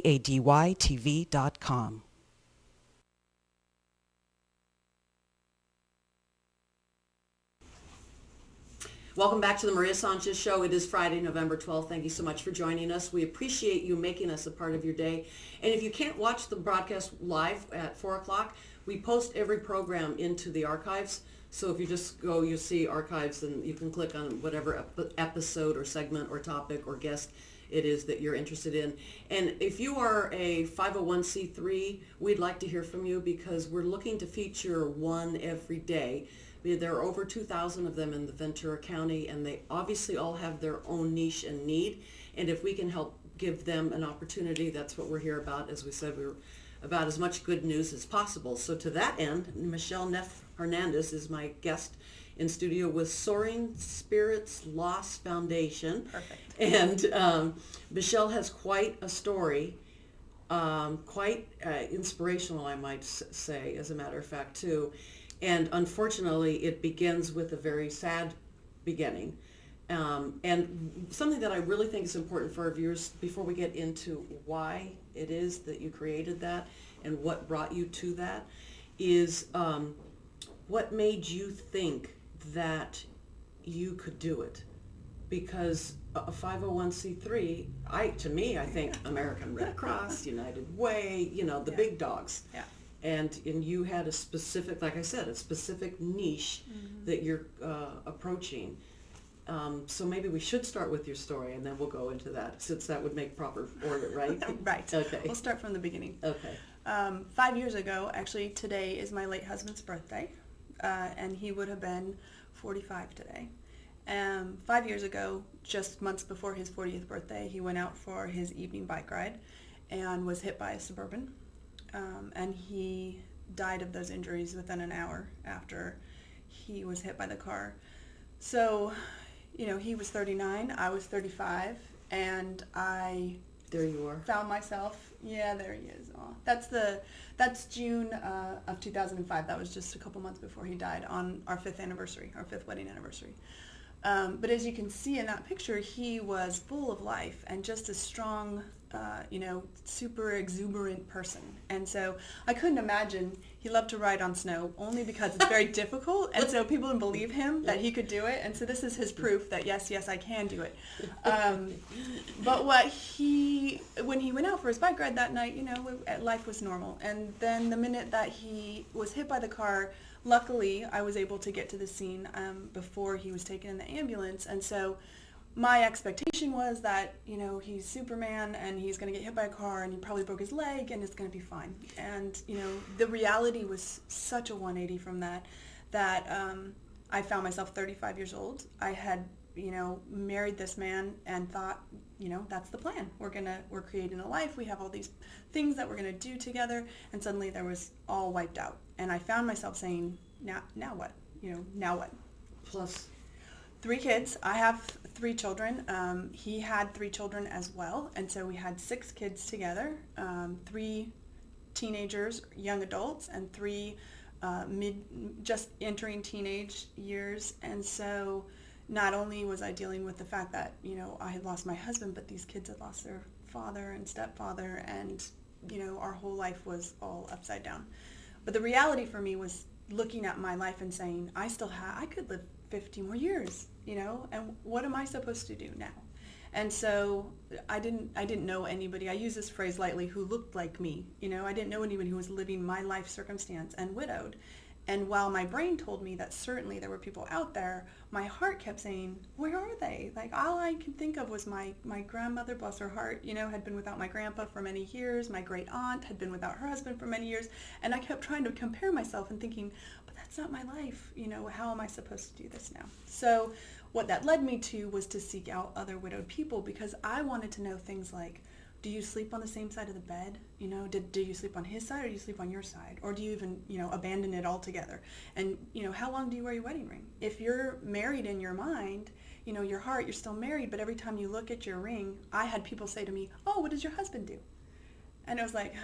adytv.com. Welcome back to the Maria Sanchez Show. It is Friday, November 12th. Thank you so much for joining us. We appreciate you making us a part of your day. And if you can't watch the broadcast live at 4 o'clock, we post every program into the archives. So if you just go, you'll see archives, and you can click on whatever episode or segment or topic or guest it is that you're interested in. And if you are a 501c3, we'd like to hear from you, because we're looking to feature one every day. There are over 2,000 of them in the Ventura County, and they obviously all have their own niche and need. And if we can help give them an opportunity, that's what we're here about. As we said, we're about as much good news as possible. So to that end, Michele Neff Hernandez is my guest in studio with Soaring Spirits Loss Foundation. Perfect. And Michele has quite a story, quite inspirational, I might say, as a matter of fact, too. And unfortunately, it begins with a very sad beginning. And something that I really think is important for our viewers, before we get into why it is that you created that and what brought you to that, is what made you think that you could do it? Because a 501c3, I think American Red Cross, United Way, the big dogs. Yeah. And you had a specific, like I said, a specific niche that you're approaching. So maybe we should start with your story, and then we'll go into that, since that would make proper order, right? Right. Okay. We'll start from the beginning. Okay. 5 years ago, actually today is my late husband's birthday, and he would have been 45 today. 5 years ago, just months before his 40th birthday, he went out for his evening bike ride and was hit by a Suburban. And he died of those injuries within an hour after he was hit by the car. So, he was 39, I was 35, and I There you are. found myself, there he is. Aw. That's June of 2005. That was just a couple months before he died, on our fifth wedding anniversary. But as you can see in that picture, he was full of life and just a strong, super exuberant person. And so I couldn't imagine, he loved to ride on snow only because it's very difficult. And so people didn't believe him that he could do it. And so this is his proof that yes, I can do it. But when he went out for his bike ride that night, life was normal. And then the minute that he was hit by the car, luckily, I was able to get to the scene before he was taken in the ambulance. And so my expectation was that, he's Superman and he's going to get hit by a car and he probably broke his leg and it's going to be fine. And, the reality was such a 180 from that I found myself 35 years old. I had, married this man and thought, that's the plan. We're creating a life. We have all these things that we're going to do together. And suddenly there was all wiped out. And I found myself saying, now what? Now what? Plus 3 kids. I have 3 children. He had 3 children as well. And so we had 6 kids together, 3 teenagers, young adults, and 3 just entering teenage years. And so not only was I dealing with the fact that, I had lost my husband, but these kids had lost their father and stepfather, and, our whole life was all upside down. But the reality for me was looking at my life and saying, I could live 50 more years, and what am I supposed to do now? And so I didn't know anybody, I use this phrase lightly, who looked like me. I didn't know anybody who was living my life circumstance and widowed. And while my brain told me that certainly there were people out there, my heart kept saying, where are they? Like, all I could think of was my grandmother, bless her heart, had been without my grandpa for many years. My great aunt had been without her husband for many years. And I kept trying to compare myself and thinking, but that's not my life. How am I supposed to do this now? So what that led me to was to seek out other widowed people, because I wanted to know things like, do you sleep on the same side of the bed? Do you sleep on his side, or do you sleep on your side? Or do you even, abandon it altogether? And, how long do you wear your wedding ring? If you're married in your mind, your heart, you're still married, but every time you look at your ring, I had people say to me, oh, what does your husband do? And it was like,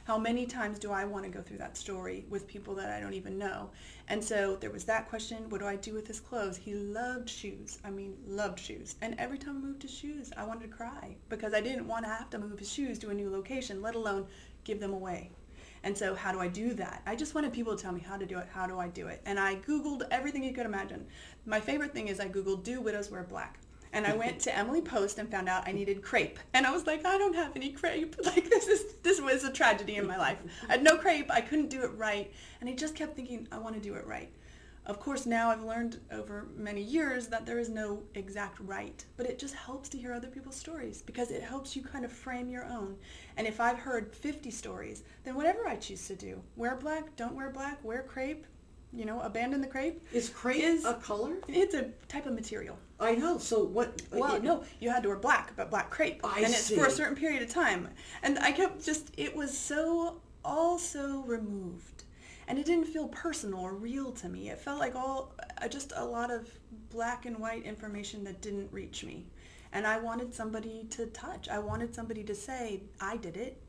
how many times do I want to go through that story with people that I don't even know? And so there was that question, what do I do with his clothes? He loved shoes. I mean, loved shoes. And every time I moved his shoes, I wanted to cry because I didn't want to have to move his shoes to a new location, let alone give them away. And so how do I do that? I just wanted people to tell me how to do it. How do I do it? And I Googled everything you could imagine. My favorite thing is I Googled, do widows wear black? And I went to Emily Post and found out I needed crepe. And I was like, I don't have any crepe. Like, this was a tragedy in my life. I had no crepe. I couldn't do it right. And I just kept thinking, I want to do it right. Of course, now I've learned over many years that there is no exact right. But it just helps to hear other people's stories because it helps you kind of frame your own. And if I've heard 50 stories, then whatever I choose to do, wear black, don't wear black, wear crepe, abandon the crepe. Is crepe a color? It's a type of material. I know. So what? Well, no, you had to wear black, but black crepe. I and it's see. for a certain period of time. And I kept it was so removed. And it didn't feel personal or real to me. It felt like just a lot of black and white information that didn't reach me. And I wanted somebody to touch. I wanted somebody to say, I did it,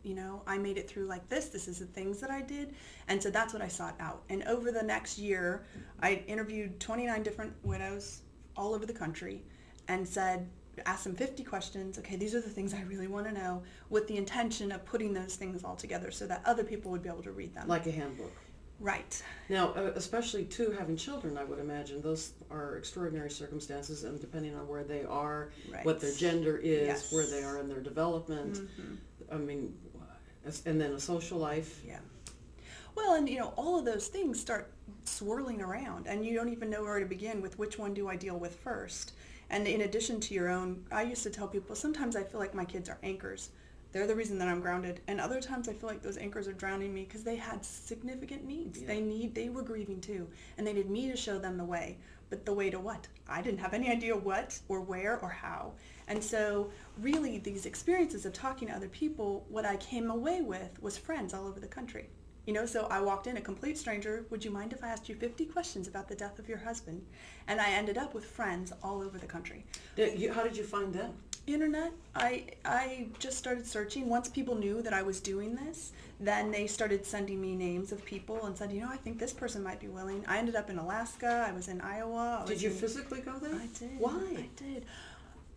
I made it through like this. This is the things that I did. And so that's what I sought out. And over the next year, I interviewed 29 different widows all over the country and asked them 50 questions. Okay, these are the things I really want to know, with the intention of putting those things all together so that other people would be able to read them. Like a handbook. Right. Now, especially too, having children, I would imagine those are extraordinary circumstances, and depending on where they are, Right. what their gender is, Yes. where they are in their development, I mean, and then a social life. Yeah. Well, and all of those things start swirling around, and you don't even know where to begin with which one do I deal with first. And in addition to your own, I used to tell people, sometimes I feel like my kids are anchors. They're the reason that I'm grounded. And other times I feel like those anchors are drowning me because they had significant needs. Yeah. They were grieving too. And they needed me to show them the way. But the way to what? I didn't have any idea what or where or how. And so really these experiences of talking to other people, what I came away with was friends all over the country. So I walked in, a complete stranger, would you mind if I asked you 50 questions about the death of your husband? And I ended up with friends all over the country. How did you find them? Internet. I just started searching. Once people knew that I was doing this, then they started sending me names of people and said, I think this person might be willing. I ended up in Alaska. I was in Iowa. Did you physically go there? I did. Why? I did.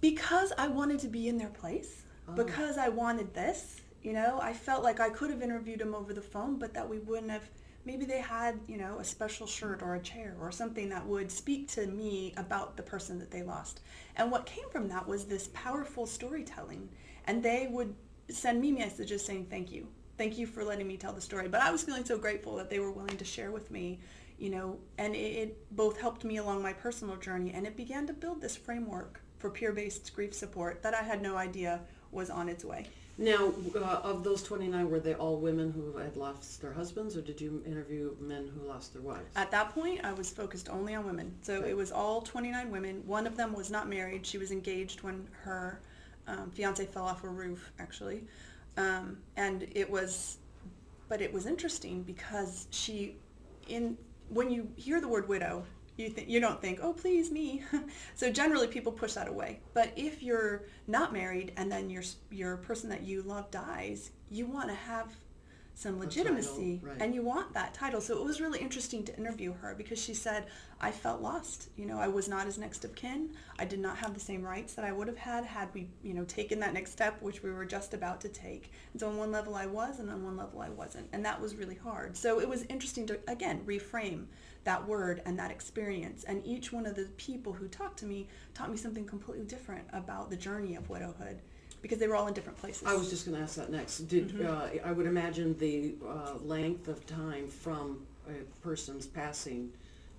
Because I wanted to be in their place. Oh. Because I wanted this. I felt like I could have interviewed them over the phone, but that we wouldn't have. Maybe they had, a special shirt or a chair or something that would speak to me about the person that they lost. And what came from that was this powerful storytelling. And they would send me messages saying, thank you. Thank you for letting me tell the story. But I was feeling so grateful that they were willing to share with me, and it both helped me along my personal journey, and it began to build this framework for peer-based grief support that I had no idea was on its way. Now, of those 29, were they all women who had lost their husbands, or did you interview men who lost their wives? At that point, I was focused only on women. So Okay. It was all 29 women. One of them was not married. She was engaged when her fiance fell off a roof, actually. And it was interesting because when you hear the word widow, you don't think, oh, please, me. So generally people push that away. But if you're not married and then your person that you love dies, you want to have some legitimacy, title, right. And you want that title. So it was really interesting to interview her because she said, I felt lost. I was not his next of kin. I did not have the same rights that I would have had we, taken that next step, which we were just about to take. And so on one level I was, and on one level I wasn't. And that was really hard. So it was interesting to, again, reframe that word and that experience. And each one of the people who talked to me taught me something completely different about the journey of widowhood, because they were all in different places. I was just going to ask that next. I would imagine the length of time from a person's passing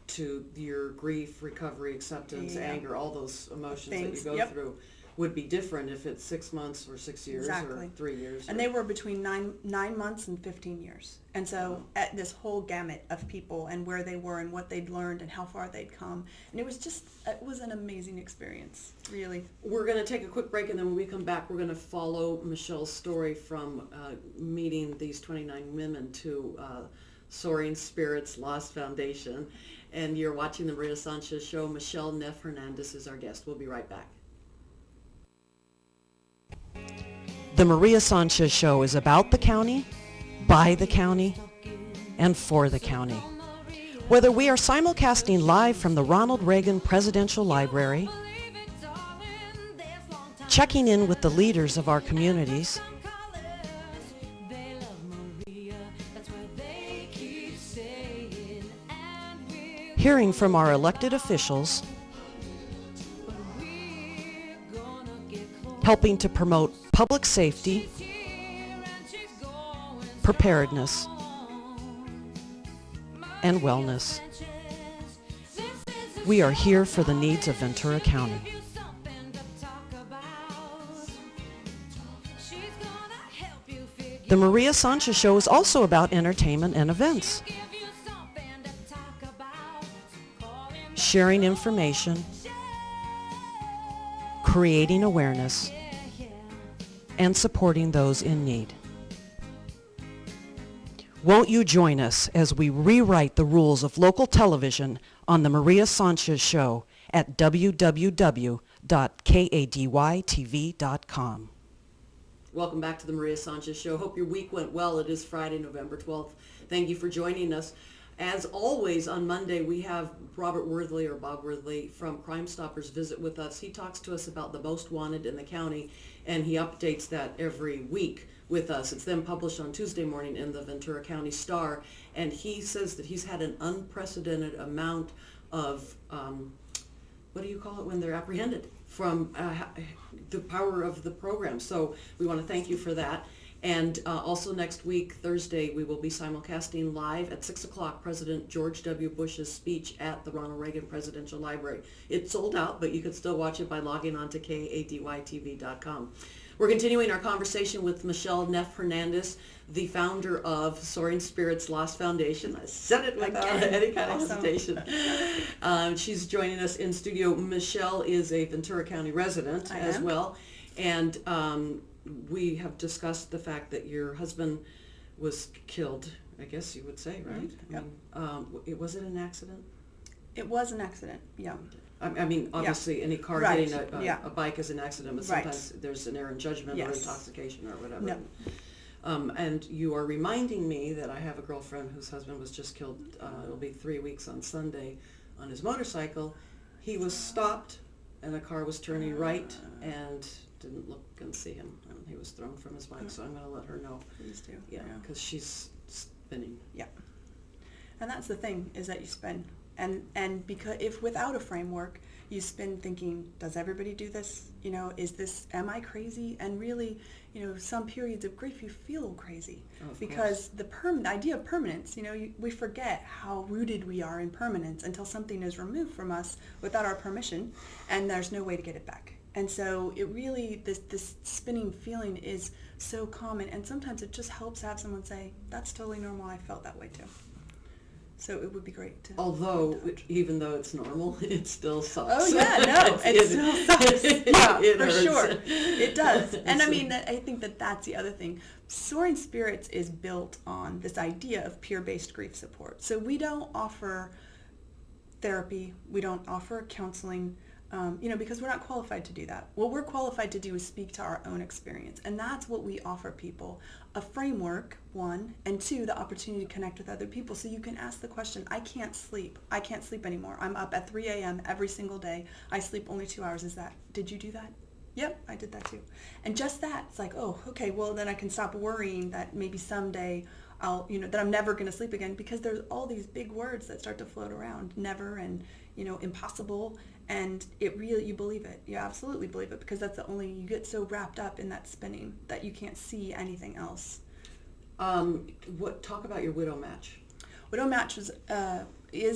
to your grief, recovery, acceptance, anger, all those emotions Things, that you go through would be different if it's 6 months or 6 years Exactly. or 3 years. And they were between 9 months and 15 years. And so at this whole gamut of people and where they were and what they'd learned and how far they'd come. And it was an amazing experience, really. We're going to take a quick break, and then when we come back, we're going to follow Michele's story from meeting these 29 women to Soaring Spirits Loss Foundation. And you're watching the Maria Sanchez Show. Michele Neff Hernandez is our guest. We'll be right back. The Maria Sanchez Show is about the county, by the county, and for the county. Whether we are simulcasting live from the Ronald Reagan Presidential Library, checking in with the leaders of our communities, hearing from our elected officials, helping to promote public safety, preparedness, and wellness. We are here for the needs of Ventura County. The Maria Sanchez Show is also about entertainment and events, sharing information, creating awareness, and supporting those in need. Won't you join us as we rewrite the rules of local television on The Maria Sanchez Show at www.kadytv.com. Welcome back to The Maria Sanchez Show. Hope your week went well. It is Friday, November 12th. Thank you for joining us. As always, on Monday, we have Robert Worthley, or Bob Worthley, from Crime Stoppers visit with us. He talks to us about the most wanted in the county, and he updates that every week with us. It's then published on Tuesday morning in the Ventura County Star, and he says that he's had an unprecedented amount of, what do you call it when they're apprehended, from the power of the program. So we want to thank you for that. And also next week, Thursday, we will be simulcasting live at 6 o'clock President George W. Bush's speech at the Ronald Reagan Presidential Library. It's sold out, but you can still watch it by logging on to kadytv.com. We're continuing our conversation with Michele Neff Hernandez, the founder of Soaring Spirits Loss Foundation. I said it without any kind of hesitation. She's joining us in studio. Michele is a Ventura County resident as well. And we have discussed the fact that your husband was killed, I guess you would say, right? Yep. Was it an accident? It was an accident, yeah. I mean, obviously, any car Right. hitting a bike is an accident, but Right. sometimes there's an error in judgment or intoxication or whatever. No. And you are reminding me that I have a girlfriend whose husband was just killed. It'll be 3 weeks on Sunday on his motorcycle. He was stopped, and a car was turning right and didn't look and see him. And he was thrown from his bike, so I'm going to let her know. Please do. Yeah, because she's spinning. Yeah. And that's the thing, is that you spin. And because if without a framework, you spin thinking, does everybody do this? You know, am I crazy? And really, you know, some periods of grief you feel crazy because the idea of permanence, you know, we forget how rooted we are in permanence until something is removed from us without our permission, and there's no way to get it back. And so it really, this spinning feeling is so common, and sometimes it just helps to have someone say, that's totally normal, I felt that way too. So it would be great to... Although, even though it's normal, it still sucks. Oh, yeah, no, it still sucks. Yeah, for sure. It does. And I mean, I think that's the other thing. Soaring Spirits is built on this idea of peer-based grief support. So we don't offer therapy. We don't offer counseling. Because we're not qualified to do that. What we're qualified to do is speak to our own experience. And that's what we offer people. A framework, one, and two, the opportunity to connect with other people. So you can ask the question, I can't sleep. I can't sleep anymore. I'm up at 3 a.m. every single day. I sleep only 2 hours. Did you do that? Yep, I did that too. And just that, it's like, oh, okay, well then I can stop worrying that maybe someday that I'm never going to sleep again, because there's all these big words that start to float around, never and, impossible. And it really, you believe it. You absolutely believe it, because that's you get so wrapped up in that spinning that you can't see anything else. Talk about your widow match. Widow match is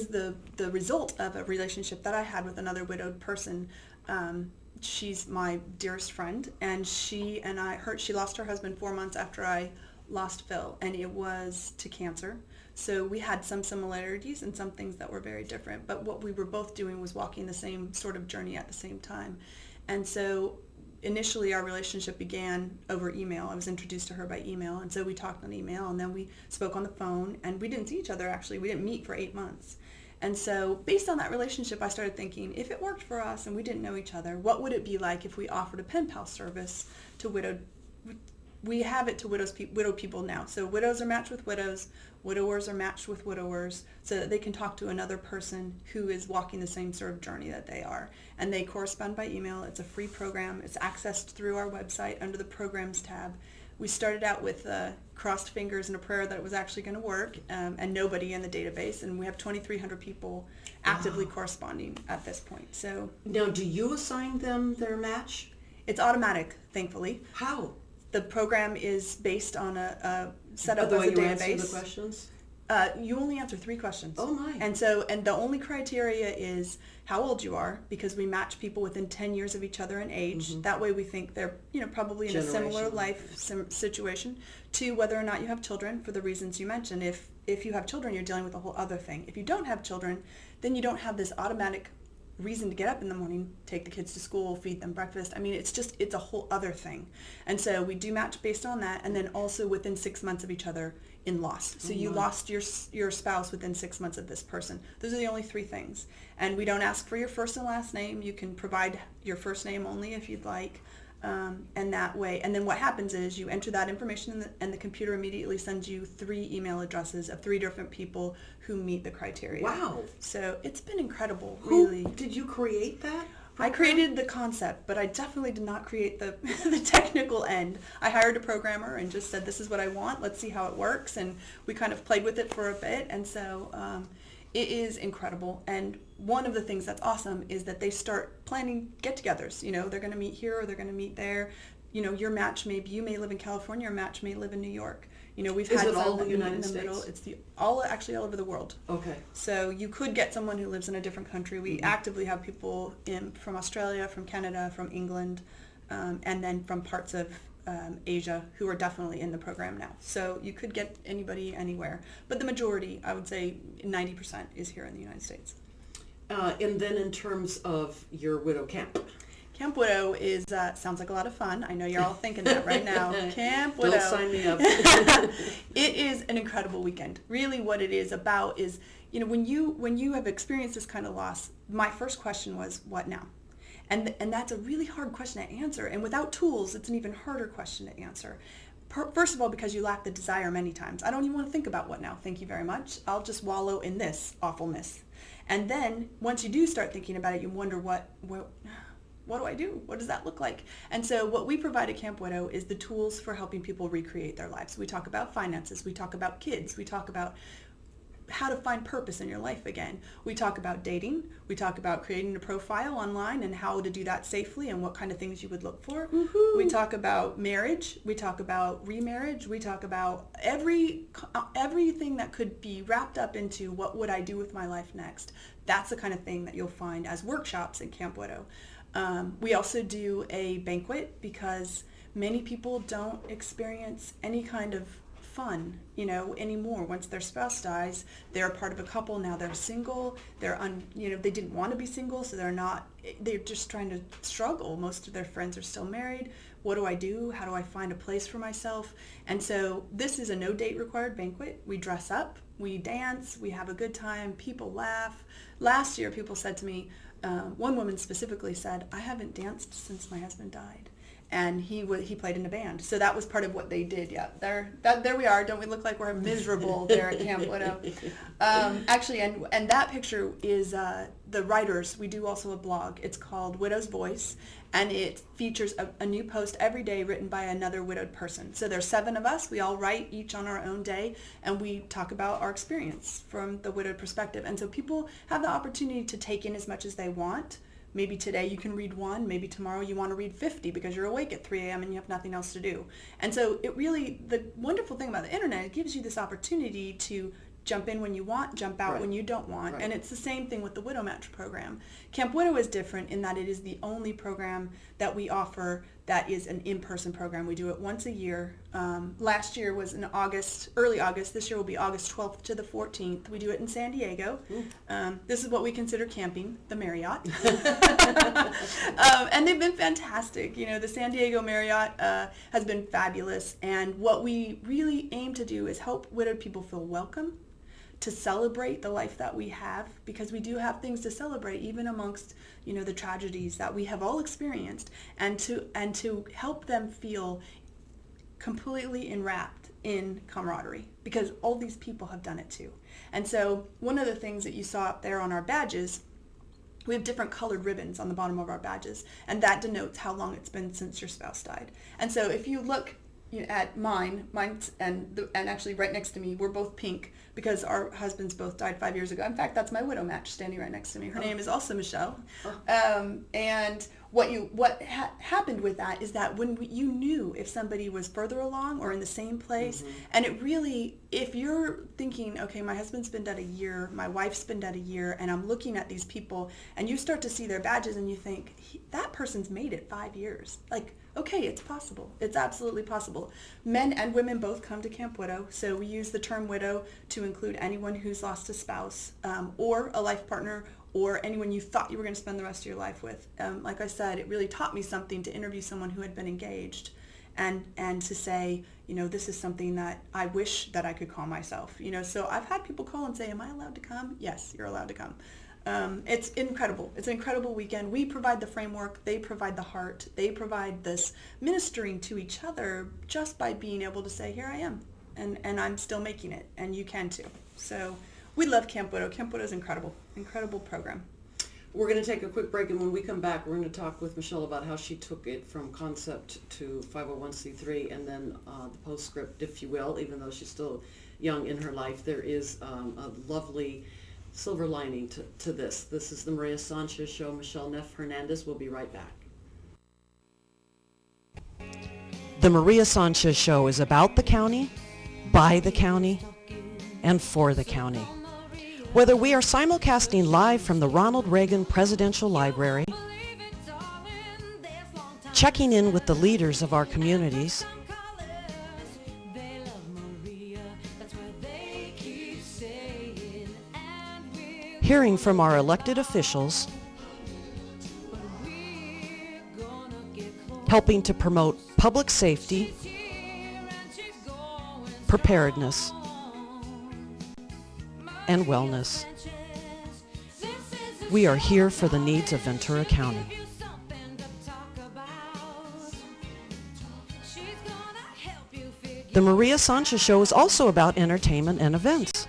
the result of a relationship that I had with another widowed person. She's my dearest friend, and she lost her husband 4 months after I lost Phil, and it was to cancer. So we had some similarities and some things that were very different, but what we were both doing was walking the same sort of journey at the same time. And so initially our relationship began over email. I was introduced to her by email, and so we talked on email, and then we spoke on the phone, and we didn't see each other actually. We didn't meet for 8 months. And so based on that relationship, I started thinking, if it worked for us and we didn't know each other, what would it be like if we offered a pen pal service to widowed we have it to widow people now. So widows are matched with widows, widowers are matched with widowers, so that they can talk to another person who is walking the same sort of journey that they are. And they correspond by email. It's a free program. It's accessed through our website under the programs tab. We started out with crossed fingers and a prayer that it was actually going to work, and nobody in the database. And we have 2,300 people actively corresponding at this point. So now, do you assign them their match? it's automatic, thankfully. How? The program is based on a setup The as way a you answer database. the questions? You only answer 3 questions. Oh my. And the only criteria is how old you are, because we match people within 10 years of each other in age. Mm-hmm. That way we think they're, probably in a similar Generational. life situation. To whether or not you have children, for the reasons you mentioned. If you have children, you're dealing with a whole other thing. If you don't have children, then you don't have this automatic reason to get up in the morning, take the kids to school, feed them breakfast. I mean, it's a whole other thing. And so we do match based on that, and then also within 6 months of each other in loss. So you lost your spouse within 6 months of this person. Those are the only 3 things. And we don't ask for your first and last name. You can provide your first name only if you'd like. And that way, and then what happens is you enter that information and the computer immediately sends you 3 email addresses of 3 different people who meet the criteria. Wow. So it's been incredible, Who really. did you create that? I created the concept, but I definitely did not create the the technical end. I hired a programmer and just said, this is what I want. Let's see how it works. And we kind of played with it for a bit. And so it is incredible. And one of the things that's awesome is that they start planning get-togethers. They're going to meet here or they're going to meet there. Your match you may live in California, your match may live in New York. We've Is had it all some the in United the States? middle. It's actually all over the world. Okay. So you could get someone who lives in a different country. We actively have people from Australia, from Canada, from England, and then from parts of Asia who are definitely in the program now. So you could get anybody anywhere. But the majority, I would say 90%, is here in the United States. And then in terms of your widow camp. Camp Widow is sounds like a lot of fun. I know you're all thinking that right now. Camp Widow. Don't sign me up. It is an incredible weekend. Really what it is about is, when you have experienced this kind of loss, my first question was, what now? And that's a really hard question to answer. And without tools, it's an even harder question to answer. First of all, because you lack the desire many times. I don't even want to think about what now. Thank you very much. I'll just wallow in this awfulness. And then once you do start thinking about it, you wonder what do I do? What does that look like? And so what we provide at Camp Widow is the tools for helping people recreate their lives. We talk about finances. We talk about kids. We talk about how to find purpose in your life again. We talk about dating. We talk about creating a profile online and how to do that safely and what kind of things you would look for. Woo-hoo. We talk about marriage. We talk about remarriage. We talk about everything that could be wrapped up into what would I do with my life next. That's the kind of thing that you'll find as workshops in Camp Widow. We also do a banquet because many people don't experience any kind of fun, anymore. Once their spouse dies, they're part of a couple. Now they're single. They didn't want to be single, so they're just trying to struggle. Most of their friends are still married. What do I do? How do I find a place for myself? And so this is a no date required banquet. We dress up, we dance, we have a good time, people laugh. Last year, people said to me, one woman specifically said, I haven't danced since my husband died. And he played in a band. So that was part of what they did. Yeah, there we are. Don't we look like we're miserable there at Camp Widow? Actually, and that picture is the writers. We do also a blog. It's called Widow's Voice, and it features a new post every day written by another widowed person. So there's 7 of us. We all write each on our own day, and we talk about our experience from the widowed perspective. And so people have the opportunity to take in as much as they want. Maybe today you can read 1, maybe tomorrow you want to read 50 because you're awake at 3 a.m. and you have nothing else to do. And so the wonderful thing about the internet, it gives you this opportunity to jump in when you want, jump out when you don't want. Right. And it's the same thing with the Widow Match program. Camp Widow is different in that it is the only program that we offer that is an in-person program. We do it once a year. Last year was in early August. This year will be August 12th to the 14th. We do it in San Diego. This is what we consider camping, the Marriott. And they've been fantastic. The San Diego Marriott has been fabulous. And what we really aim to do is help widowed people feel welcome, to celebrate the life that we have, because we do have things to celebrate even amongst the tragedies that we have all experienced, and to help them feel completely enwrapped in camaraderie, because all these people have done it too. And so one of the things that you saw up there on our badges, we have different colored ribbons on the bottom of our badges, and that denotes how long it's been since your spouse died. And so if you look at mine's and actually right next to me, we're both pink because our husbands both died 5 years ago. In fact, that's my widow match standing right next to me. Her name is also Michele. And what happened with that is that when you knew if somebody was further along or in the same place, and it really, if you're thinking, okay, my husband's been dead a year, my wife's been dead a year, and I'm looking at these people, and you start to see their badges and you think, that person's made it 5 years. Like, okay, it's possible. It's absolutely possible. Men and women both come to Camp Widow, so we use the term widow to include anyone who's lost a spouse or a life partner, or anyone you thought you were going to spend the rest of your life with. Like I said, it really taught me something to interview someone who had been engaged and to say, this is something that I wish that I could call myself. So I've had people call and say, am I allowed to come? Yes, you're allowed to come. It's incredible. It's an incredible weekend. We provide the framework. They provide the heart. They provide this ministering to each other just by being able to say, here I am, and I'm still making it, and you can too. So we love Camp Widow. Camp Widow is incredible. Incredible program. We're going to take a quick break, and when we come back, we're going to talk with Michele about how she took it from concept to 501c3, and then the postscript, if you will, even though she's still young in her life. There is a lovely silver lining to this. This is the Maria Sanchez Show. Michele Neff Hernandez. We'll be right back. The Maria Sanchez Show is about the county, by the county, and for the county. Whether we are simulcasting live from the Ronald Reagan Presidential Library, checking in with the leaders of our communities, hearing from our elected officials, helping to promote public safety, preparedness, and wellness. We are here for the needs of Ventura County. The Maria Sanchez Show is also about entertainment and events,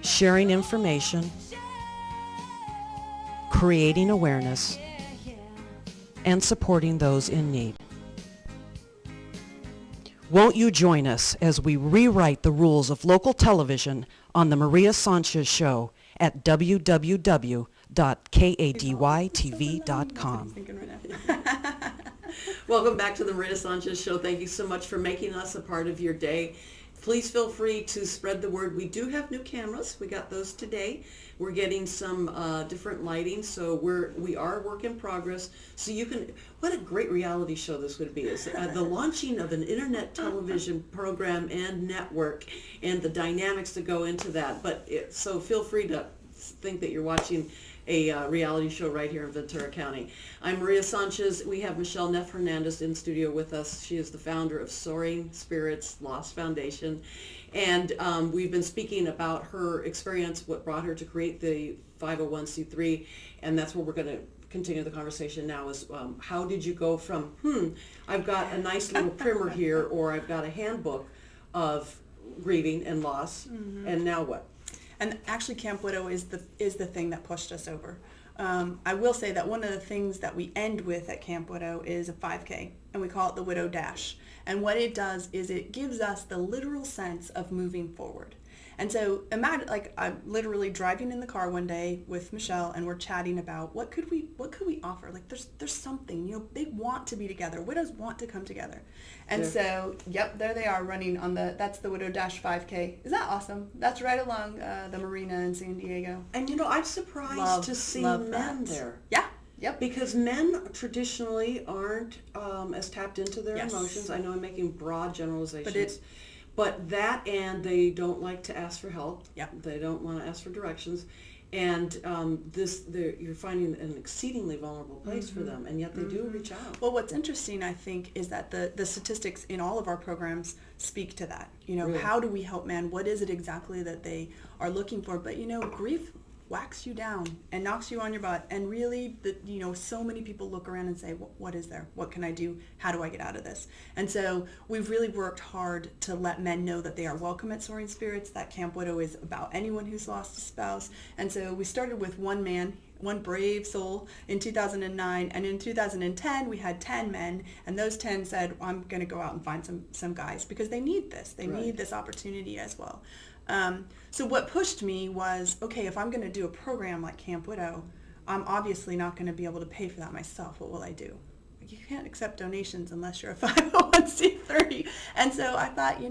sharing information, creating awareness, and supporting those in need. Won't you join us as we rewrite the rules of local television on the Maria Sanchez Show at www.kadytv.com. Welcome back to the Maria Sanchez Show. Thank you so much for making us a part of your day. Please feel free to spread the word. We do have new cameras. We got those today. We're getting some different lighting, so we are a work in progress. So you can, what a great reality show this would be. Is the launching of an internet television program and network and the dynamics that go into that. So feel free to think that you're watching a reality show right here in Ventura County. I'm Maria Sanchez. We have Michele Neff Hernandez in studio with us. She is the founder of Soaring Spirits Loss Foundation. And we've been speaking about her experience, what brought her to create the 501c3, and that's where we're going to continue the conversation now is how did you go from, I've got a nice little primer here, or I've got a handbook of grieving and loss, and now what? And actually Camp Widow is the thing that pushed us over. I will say that one of the things that we end with at Camp Widow is a 5K, and we call it the Widow Dash. And what it does is it gives us the literal sense of moving forward. And so imagine, like, I'm literally driving in the car one day with Michele, and we're chatting about what could we offer? Like, there's something, they want to be together. Widows want to come together. And so, there they are running on that's the Widow Dash 5K. Is that awesome? That's right along the marina in San Diego. And I'm surprised to see men there. Yeah. Yep. Because men traditionally aren't as tapped into their emotions. I know I'm making broad generalizations. But that, and they don't like to ask for help. Yep. They don't want to ask for directions. And you're finding an exceedingly vulnerable place for them, and yet they do reach out. Well, what's interesting, I think, is that the statistics in all of our programs speak to that. Really? How do we help men? What is it exactly that they are looking for? But, grief whacks you down and knocks you on your butt. And really, so many people look around and say, what is there? What can I do? How do I get out of this? And so we've really worked hard to let men know that they are welcome at Soaring Spirits, that Camp Widow is about anyone who's lost a spouse. And so we started with one man, one brave soul in 2009, and in 2010 we had 10 men, and those 10 said, I'm going to go out and find some guys, because they need this. They need this opportunity as well. So what pushed me was, okay, if I'm going to do a program like Camp Widow, I'm obviously not going to be able to pay for that myself. What will I do? You can't accept donations unless you're a 501c3. And so I thought,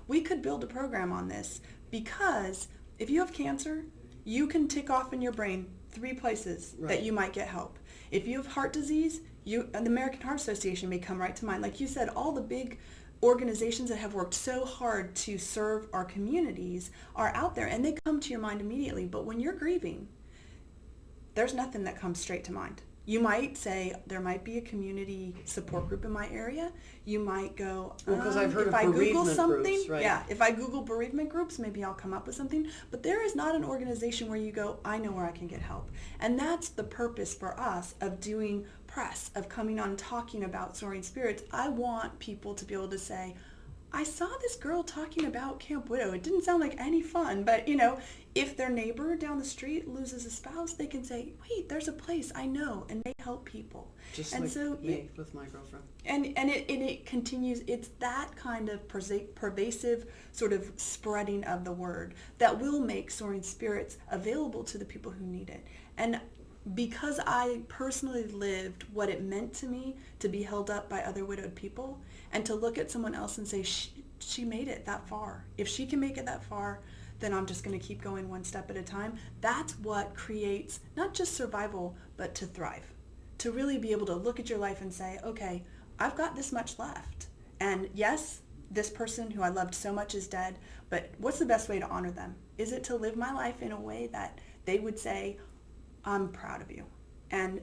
we could build a program on this, because if you have cancer, you can tick off in your brain 3 places that you might get help. If you have heart disease, the American Heart Association may come right to mind. Like you said, all the big organizations that have worked so hard to serve our communities are out there, and they come to your mind immediately. But when you're grieving, there's nothing that comes straight to mind. You might say, there might be a community support group in my area. You might go, because I've heard if of I Google bereavement something, groups, right? Yeah, if I Google bereavement groups, maybe I'll come up with something. But there is not an organization where you go, I know where I can get help. And that's the purpose for us of doing press, of coming on talking about Soaring Spirits. I want people to be able to say, I saw this girl talking about Camp Widow. It didn't sound like any fun, but if their neighbor down the street loses a spouse, they can say, wait, there's a place I know, and they help people. Just and like so me with my girlfriend. And it continues. It's that kind of pervasive sort of spreading of the word that will make Soaring Spirits available to the people who need it. And because I personally lived what it meant to me to be held up by other widowed people, and to look at someone else and say, she made it that far. If she can make it that far, then I'm just going to keep going one step at a time. That's what creates not just survival, but to thrive. To really be able to look at your life and say, okay, I've got this much left. And yes, this person who I loved so much is dead, but what's the best way to honor them? Is it to live my life in a way that they would say, I'm proud of you? And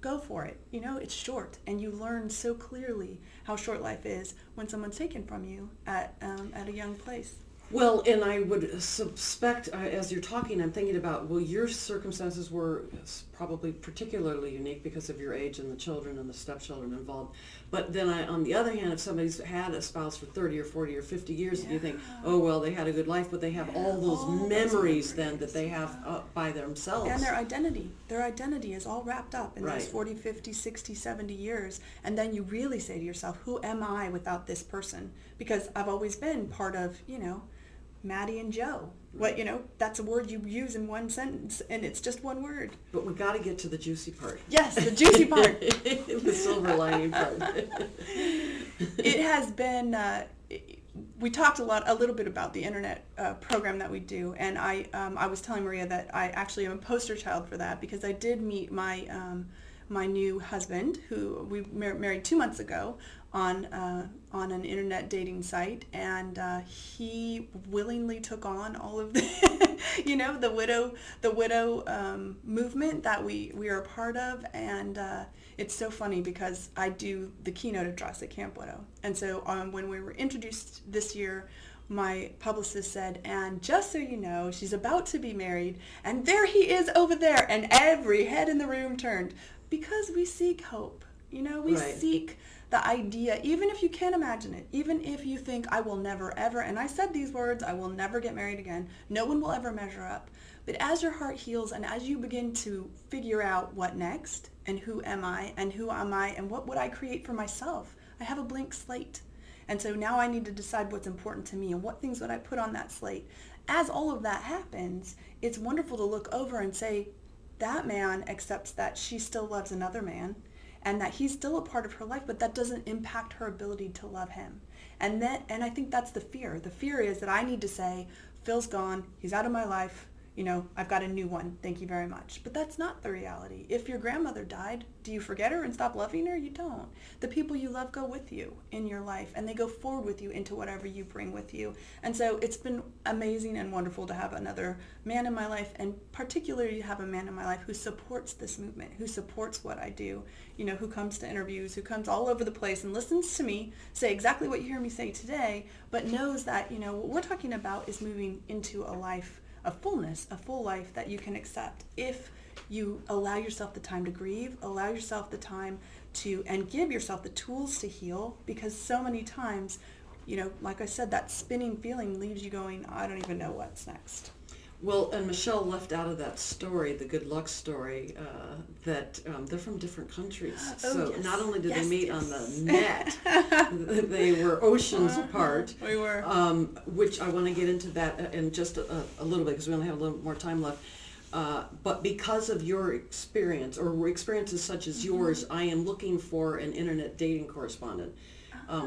go for it. It's short, and you learn so clearly how short life is when someone's taken from you at a young place. Well, and I would suspect, as you're talking, I'm thinking about, your circumstances were probably particularly unique because of your age and the children and the stepchildren involved. But then on the other hand, if somebody's had a spouse for 30 or 40 or 50 years, and you think, oh, well, they had a good life, but they have all those memories then that they have by themselves. And their identity is all wrapped up in those 40, 50, 60, 70 years. And then you really say to yourself, who am I without this person? Because I've always been part of, Maddie and Joe. That's a word you use in one sentence, and it's just one word. But we got to get to the juicy part. Yes, the juicy part. The silver lining part. It has been, we talked a little bit about the internet program that we do, and I was telling Maria that I actually am a poster child for that, because I did meet my new husband, who we married 2 months ago, on an internet dating site, and he willingly took on all of the the widow movement that we are a part of. And it's so funny because I do the keynote address at Camp Widow, and so when we were introduced this year, my publicist said, and just so you know, she's about to be married, and there he is over there, and every head in the room turned, because we seek hope. We seek the idea, even if you can't imagine it, even if you think, I will never ever, and I said these words, I will never get married again, no one will ever measure up. But as your heart heals, and as you begin to figure out what next, and who am I, and what would I create for myself, I have a blank slate. And so now I need to decide what's important to me, and what things would I put on that slate. As all of that happens, it's wonderful to look over and say, that man accepts that she still loves another man, and that he's still a part of her life, but that doesn't impact her ability to love him. And I think that's the fear. The fear is that I need to say, Phil's gone, he's out of my life, I've got a new one, thank you very much. But that's not the reality. If your grandmother died, do you forget her and stop loving her? You don't. The people you love go with you in your life, and they go forward with you into whatever you bring with you. And so it's been amazing and wonderful to have another man in my life, and particularly to have a man in my life who supports this movement, who supports what I do, who comes to interviews, who comes all over the place and listens to me say exactly what you hear me say today, but knows that, what we're talking about is moving into a life a fullness, a full life that you can accept if you allow yourself the time to grieve, allow yourself the time to, and give yourself the tools to heal, because so many times, like I said, that spinning feeling leaves you going, I don't even know what's next. Well, and Michele left out of that story, the good luck story, that they're from different countries. So yes. not only did they Yes, meet yes. on the net, they were oceans apart. We were. Which I want to get into that in just a little bit because we only have a little more time left. But because of your experience or experiences such as yours, I am looking for an internet dating correspondent,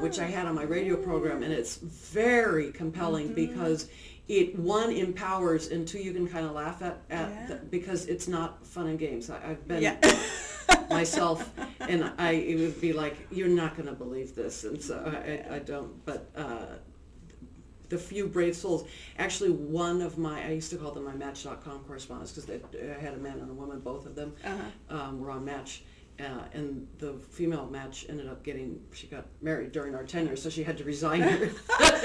which I had on my radio program, and it's very compelling because it, one, empowers, and two, you can kind of laugh at because it's not fun and games. I've been myself, and it would be like, you're not going to believe this, and so I don't, but the few brave souls, actually one of I used to call them my Match.com correspondents because I had a man and a woman, both of them were on Match. And the female Match ended up she got married during our tenure, so she had to resign her.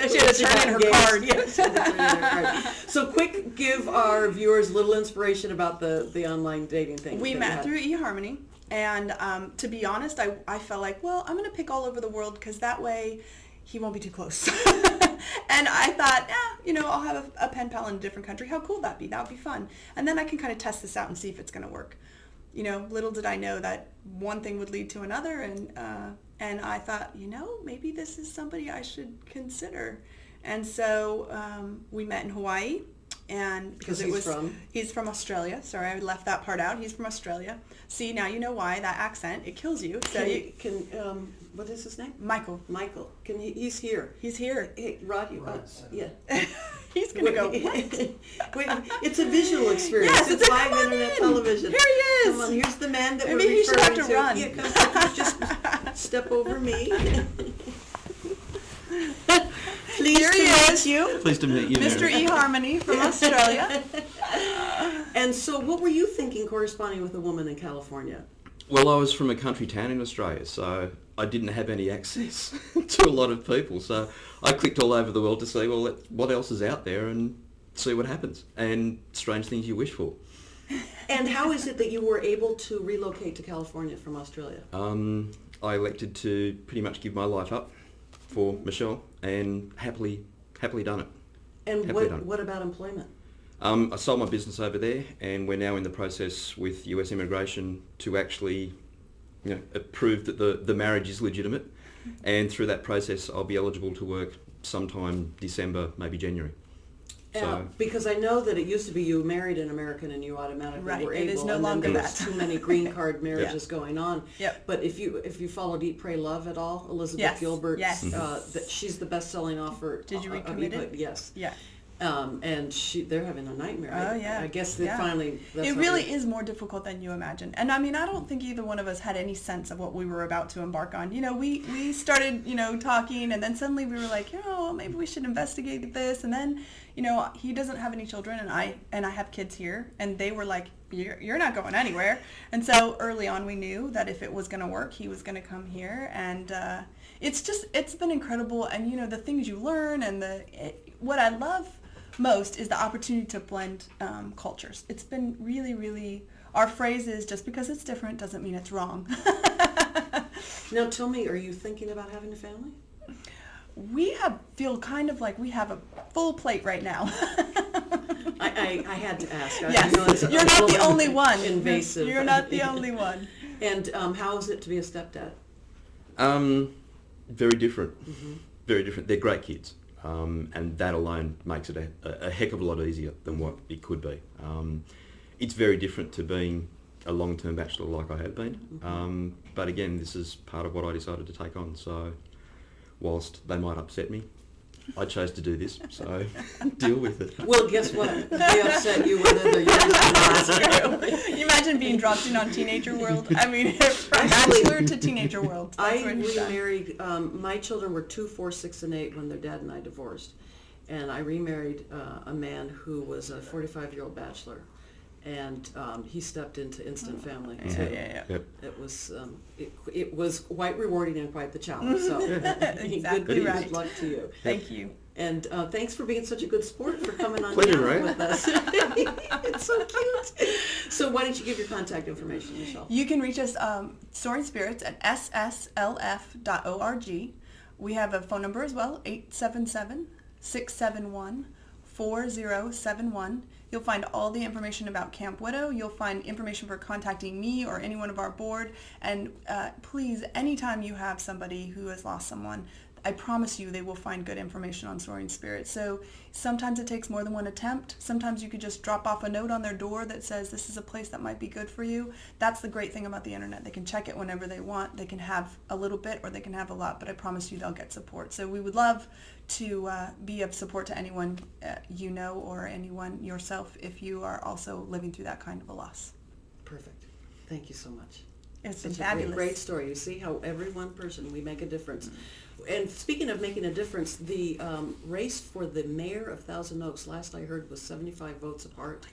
She had to turn in her card. Yes, she had to turn in her card. So quick, give our viewers a little inspiration about the online dating thing. We met through eHarmony, and to be honest, I felt like, well, I'm going to pick all over the world because that way he won't be too close. And I thought, I'll have a pen pal in a different country. How cool would that be? That would be fun. And then I can kind of test this out and see if it's going to work. Little did I know that one thing would lead to another, and I thought, maybe this is somebody I should consider. And so we met in Hawaii, and because he's from Australia. Sorry, I left that part out. He's from Australia. See, now you know why that accent, it kills you. So what is his name? Michael. Michael. He's here. He's here. Hey, Rod, yeah. He's gonna go. What? Wait, it's a visual experience. Yes, it's live internet television. Here he is. Come on, here's the man that Maybe we're he should referring have to run. Yeah, come, just step over me. Here he is. Pleased to meet you, Mr. eHarmony from Australia. And so what were you thinking corresponding with a woman in California? Well, I was from a country town in Australia, so I didn't have any access to a lot of people. So I clicked all over the world to see, well, what else is out there and see what happens and strange things you wish for. And how is it that you were able to relocate to California from Australia? I elected to pretty much give my life up for Michele and happily done it. And what about employment? I sold my business over there, and we're now in the process with US immigration to actually, prove that the marriage is legitimate. And through that process, I'll be eligible to work sometime December, maybe January. Because I know that it used to be you married an American and you automatically were able. It is no and longer then there that. was too many green card marriages going on. Yep. But if you followed Eat, Pray, Love at all, Elizabeth Gilbert, she's the best-selling author. Did you read Committed? Yes. Yeah. And they're having a nightmare. Oh, yeah. I guess they finally. It really is more difficult than you imagine. And I mean, I don't think either one of us had any sense of what we were about to embark on. We started, talking, and then suddenly we were like, maybe we should investigate this. And then, he doesn't have any children, and I have kids here, and they were like, you're not going anywhere. And so early on, we knew that if it was going to work, he was going to come here. And it's been incredible. And the things you learn, and what I love most is the opportunity to blend cultures. It's been really, really, our phrase is just because it's different doesn't mean it's wrong. Now tell me, are you thinking about having a family? We feel kind of like we have a full plate right now. I had to ask. Yes, you're not the only one. Invasive. You're not the only one. And how is it to be a stepdad? Very different. Mm-hmm. Very different. They're great kids. And that alone makes it a heck of a lot easier than what it could be. It's very different to being a long-term bachelor like I have been. Mm-hmm. But again, this is part of what I decided to take on. So whilst they might upset me, I chose to do this, so deal with it. Well, guess what? They upset you whether they're yours or not. That's true. You imagine being dropped in on Teenager World? I mean, from Bachelor to Teenager World. I remarried, my children were 2, 4, 6, and 8 when their dad and I divorced. And I remarried a man who was a 45-year-old bachelor. And he stepped into instant family too. Yeah. Yep. It was quite rewarding and quite the challenge. So Exactly good right. luck to you. Thank you. And thanks for being such a good sport, for coming on Pleasure, down Ray. with us. It's so cute. So why don't you give your contact information, Michele? You can reach us, Soaring Spirits, at sslf.org. We have a phone number as well, 877-671-4071. You'll find all the information about Camp Widow. You'll find information for contacting me or anyone of our board. And please, anytime you have somebody who has lost someone, I promise you they will find good information on Soaring Spirits. So sometimes it takes more than one attempt. Sometimes you could just drop off a note on their door that says this is a place that might be good for you. That's the great thing about the internet. They can check it whenever they want. They can have a little bit or they can have a lot, but I promise you they'll get support. So we would love to be of support to anyone you know or anyone yourself if you are also living through that kind of a loss. Perfect. Thank you so much. It's been Such a fabulous. great story. You see how every one person, we make a difference. And speaking of making a difference, the race for the mayor of Thousand Oaks, last I heard, was 75 votes apart.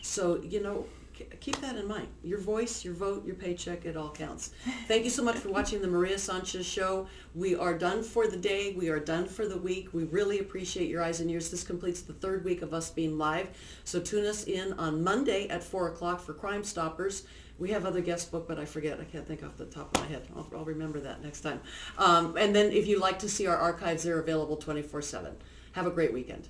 So, keep that in mind. Your voice, your vote, your paycheck, it all counts. Thank you so much for watching the Maria Sanchez Show. We are done for the day. We are done for the week. We really appreciate your eyes and ears. This completes the third week of us being live. So tune us in on Monday at 4 o'clock for Crime Stoppers. We have other guests booked, but I forget. I can't think off the top of my head. I'll remember that next time. And then if you like to see our archives, they're available 24/7. Have a great weekend.